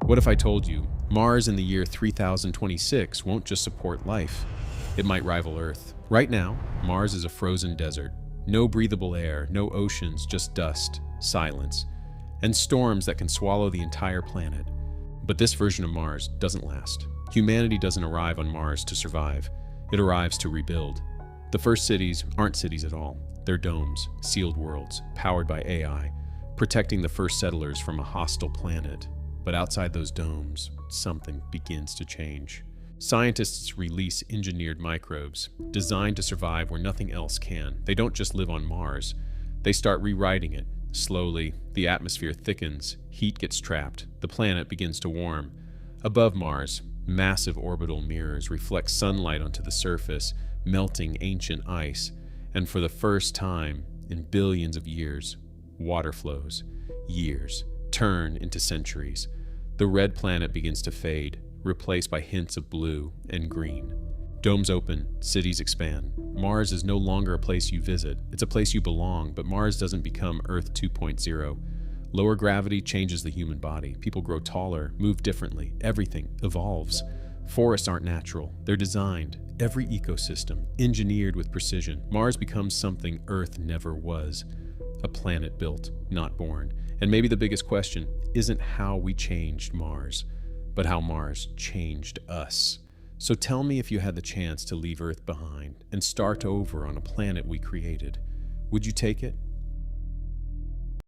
What if I told you Mars in the year 3026 won't just support life? It might rival Earth. Right now, Mars is a frozen desert. No breathable air, no oceans, just dust, silence, and storms that can swallow the entire planet. But this version of Mars doesn't last. Humanity doesn't arrive on Mars to survive. It arrives to rebuild. The first cities aren't cities at all. They're domes, sealed worlds, powered by AI, protecting the first settlers from a hostile planet. But outside those domes, something begins to change. Scientists release engineered microbes, designed to survive where nothing else can. They don't just live on Mars. They start rewriting it. Slowly, the atmosphere thickens, heat gets trapped, the planet begins to warm. Above Mars, massive orbital mirrors reflect sunlight onto the surface, melting ancient ice. And for the first time in billions of years, water flows. Years turn into centuries. The red planet begins to fade, replaced by hints of blue and green. Domes open, cities expand. Mars is no longer a place you visit. It's a place you belong, but Mars doesn't become Earth 2.0. Lower gravity changes the human body. People grow taller, move differently. Everything evolves. Forests aren't natural. They're designed. Every ecosystem, engineered with precision. Mars becomes something Earth never was. A planet built, not born. And maybe the biggest question isn't how we changed Mars, but how Mars changed us. So tell me, if you had the chance to leave Earth behind and start over on a planet we created, would you take it?